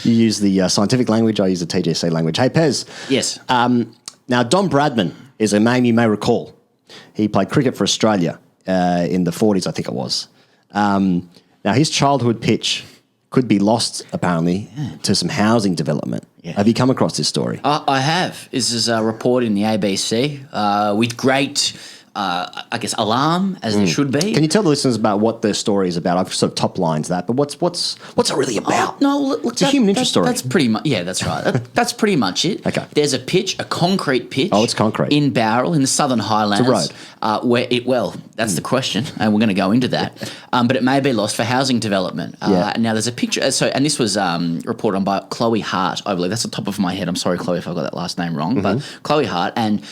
You use the scientific language, I use the TGC language. Hey, Pez. Yes. Now, Don Bradman is a name you may recall. He played cricket for Australia in the 40s, I think it was. Now, his childhood pitch could be lost, apparently, to some housing development. Yeah. Have you come across this story? I have. This is a report in the ABC with great... I guess alarm as there should be. Can you tell the listeners about what the story is about? I've sort of top lines that, but what's it really about? No, look, it's a human interest story. That's pretty much that's right. That's pretty much it. Okay. There's a pitch, a concrete pitch. Oh, it's concrete in Bowral in the Southern Highlands. It's a road. Where that's the question, and we're going to go into that. But it may be lost for housing development. Now there's a picture. And this was reported on by Chloe Hart, I believe. That's the top of my head. I'm sorry, Chloe, if I got that last name wrong. But Chloe Hart and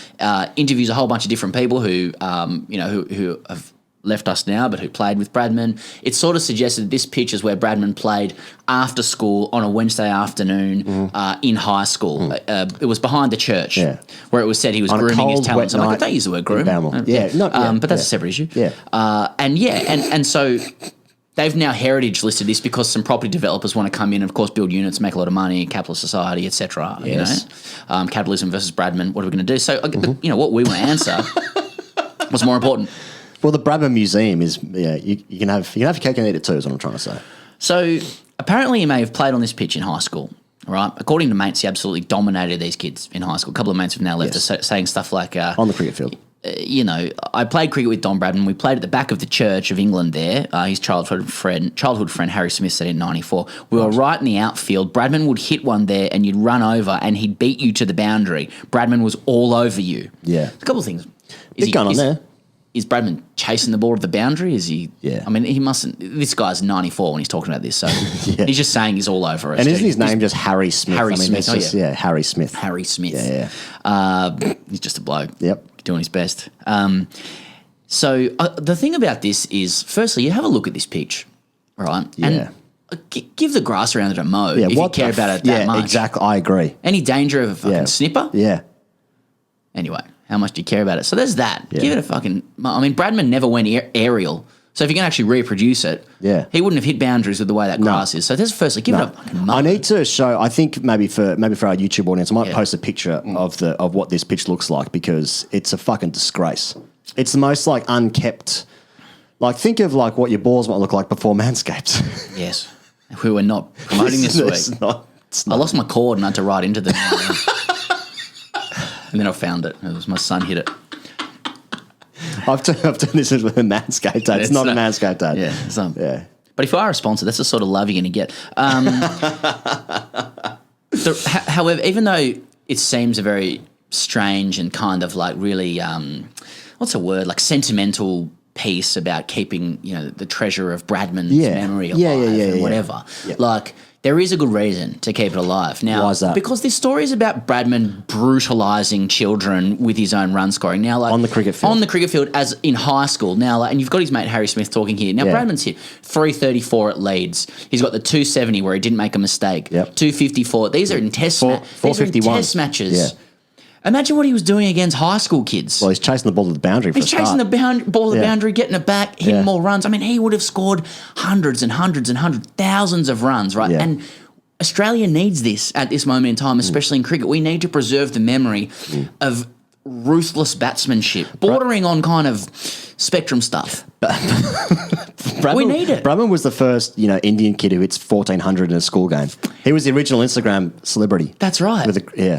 interviews a whole bunch of different people who who have left us now, but who played with Bradman. It sort of suggested that this pitch is where Bradman played after school on a Wednesday afternoon in high school. It was behind the church where it was said he was grooming his talents. I'm like, don't use the word groom. But that's a separate issue. And so they've now heritage listed this because some property developers want to come in and, of course, build units, make a lot of money, capitalist society, etc. Yes. Capitalism versus Bradman, what are we going to do? So, what we want to answer... What's more important? Well, the Bradman Museum is, you can have your cake and eat it too, is what I'm trying to say. So apparently he may have played on this pitch in high school, right? According to mates, he absolutely dominated these kids in high school. A couple of mates have now left us saying stuff like... on the cricket field. I played cricket with Don Bradman. We played at the back of the Church of England there. His childhood friend Harry Smith said in 94. We were right in the outfield. Bradman would hit one there and you'd run over and he'd beat you to the boundary. Bradman was all over you. Yeah. A couple of things. Big gun on there. Is Bradman chasing the ball to the boundary? Is he? Yeah. I mean, he mustn't. This guy's 94 when he's talking about this, so he's just saying he's all over us. And isn't his name just Harry Smith? Harry Smith. Harry Smith. Harry Smith. Yeah. He's just a bloke. Yep. Doing his best. So the thing about this is, firstly, you have a look at this pitch, right? Yeah. And give the grass around it a mow if you care about it that much. Yeah, exactly. I agree. Any danger of a fucking snipper? Yeah. Anyway, how much do you care about it? So there's that. Yeah. Give it a fucking... I mean, Bradman never went aerial. So if you can actually reproduce it, he wouldn't have hit boundaries with the way that grass is. So there's firstly, give it a fucking mow. I need to show... I think maybe for our YouTube audience, I might post a picture of what this pitch looks like because it's a fucking disgrace. It's the most, like, unkept... Like, think of, like, what your balls might look like before Manscaped. Yes. We were not promoting this week. I lost my cord and I had to write into them. And then I found it. It was my son hit it. I've done this with a Manscaped ad. It's not a Manscaped ad. Yeah. But if you are a sponsor, that's the sort of love you're going to get. However, even though it seems a very strange and kind of like really, what's a word, like sentimental piece about keeping, the treasure of Bradman's memory alive and whatever. Yeah. Like, there is a good reason to keep it alive. Now, why is that? Because this story is about Bradman brutalising children with his own run scoring. Now, like on the cricket field. On the cricket field, as in high school. Now, like, and you've got his mate Harry Smith talking here. Now, Bradman's hit 334 at Leeds. He's got the 270 where he didn't make a mistake. 254. These are in test matches. Yeah. Imagine what he was doing against high school kids. Well, he's chasing the ball to the boundary for a start. He's chasing the ball to the boundary, getting it back, hitting more runs. I mean, he would have scored hundreds and hundreds and hundreds, thousands of runs, right? Yeah. And Australia needs this at this moment in time, especially in cricket. We need to preserve the memory of ruthless batsmanship, bordering on kind of spectrum stuff. We need it. Bradman was the first, Indian kid who hits 1,400 in a school game. He was the original Instagram celebrity. That's right.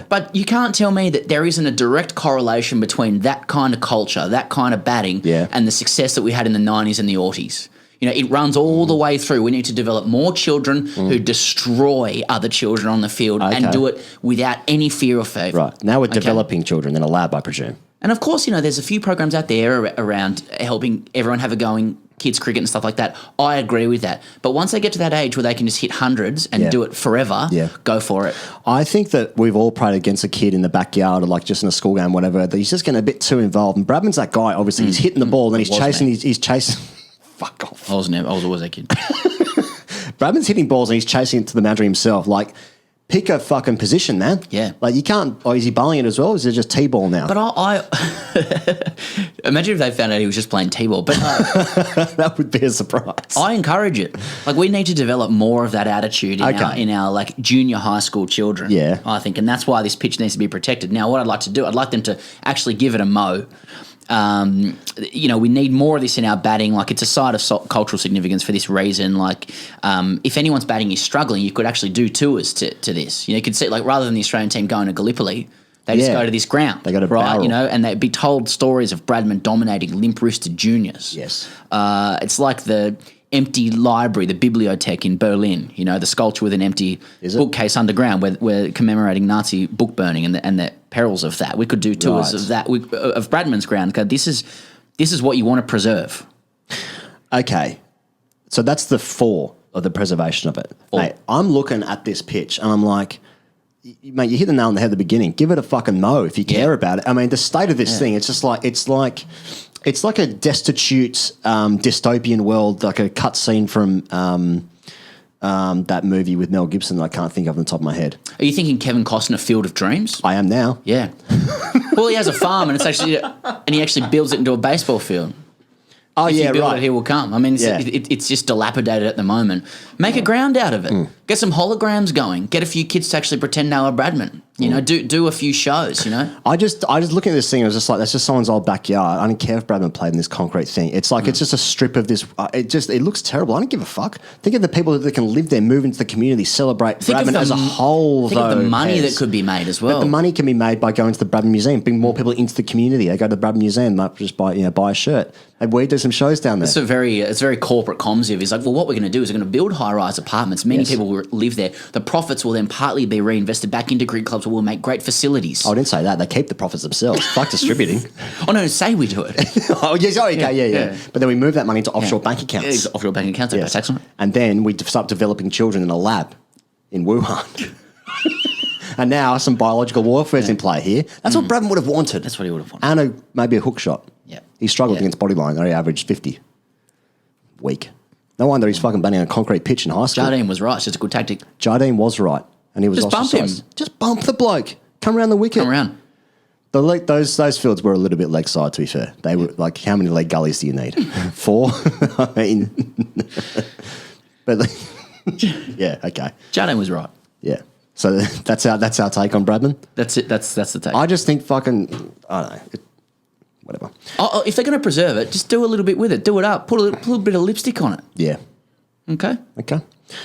But you can't tell me that there isn't a direct correlation between that kind of culture, that kind of batting, and the success that we had in the 90s and the aughties. It runs all the way through. We need to develop more children who destroy other children on the field and do it without any fear or favour. Right. Now we're developing children in a lab, I presume. And, of course, there's a few programs out there around helping everyone have a go in kids cricket and stuff like that. I agree with that. But once they get to that age where they can just hit hundreds and do it forever, go for it. I think that we've all played against a kid in the backyard or like just in a school game, whatever, that he's just getting a bit too involved. And Bradman's that guy, obviously. He's hitting the ball and he's chasing... Fuck off. I was always that kid. Bradman's hitting balls and he's chasing it to the boundary himself. Like, pick a fucking position, man. Yeah. Like you can't. Oh, is he bowling it as well? Or is it just T-ball now? But I imagine if they found out he was just playing T-ball. But that would be a surprise. I encourage it. Like we need to develop more of that attitude in our like junior high school children. Yeah. I think, and that's why this pitch needs to be protected. Now, what I'd like to do, I'd like them to actually give it a mow. We need more of this in our batting. Like it's a site of cultural significance for this reason. Like if anyone's batting is struggling, you could actually do tours to this. You could see like rather than the Australian team going to Gallipoli, they just go to this ground. They go to Barrel. And they'd be told stories of Bradman dominating limp-wristed juniors. Yes. It's like the empty library, the bibliothèque in Berlin, the sculpture with an empty bookcase underground where we're commemorating Nazi book burning and the perils of that. We could do tours of that, of Bradman's ground. This is what you want to preserve. Okay. So that's the 4 of the preservation of it. Mate, I'm looking at this pitch and I'm like, mate, you hit the nail on the head at the beginning. Give it a fucking mow if you care about it. I mean, the state of this thing, it's just like, it's like a destitute dystopian world, like a cut scene from that movie with Mel Gibson that I can't think of on the top of my head. Are you thinking Kevin Costner, Field of Dreams? I am now. Yeah. Well, he has a farm and he actually builds it into a baseball field. Oh, if yeah, you build right. it, he will come. I mean, it's just dilapidated at the moment. Make a ground out of it. Get some holograms going. Get a few kids to actually pretend they were Bradman. Do a few shows, I just looking at this thing, I was just like, that's just someone's old backyard. I don't care if Bradman played in this concrete thing. It's like, it's just a strip of this. It looks terrible. I don't give a fuck. Think of the people that can live there, move into the community, celebrate Bradman as a whole, Think of the money that could be made as well. But the money can be made by going to the Bradman Museum, bring more people into the community. They go to the Bradman Museum, not just buy a shirt. And we do some shows down there. It's very corporate comms. It's like, well, what we're going to do is we're going to build high-rise apartments. Many people will live there. The profits will then partly be reinvested back into grid clubs, where we'll make great facilities. I didn't say that. They keep the profits themselves. Fuck distributing. Oh, no, say we do it. Oh, yes. Oh, okay. Yeah. But then we move that money into offshore bank accounts. Yeah, offshore bank accounts. Yes. Tax on it. And then we start developing children in a lab in Wuhan. And now some biological warfare's in play here. That's what Bradman would have wanted. That's what he would have wanted. And maybe a hook shot. Yeah. He struggled against Bodyline. He averaged 50. Weak. No wonder he's fucking batting on a concrete pitch in high school. Jardine was right. It's just a good tactic. Jardine was right. And he was just bump him. Just bump the bloke. Come around the wicket. Come around. Those fields were a little bit leg side, to be fair. They were like, how many leg gullies do you need? 4? I mean, but yeah, okay. Jardine was right. Yeah. So that's our take on Bradman. That's it. That's the take. I just think fucking, I don't know, whatever. If they're going to preserve it, just do a little bit with it. Do it up. Put a little bit of lipstick on it. Yeah. Okay. Okay.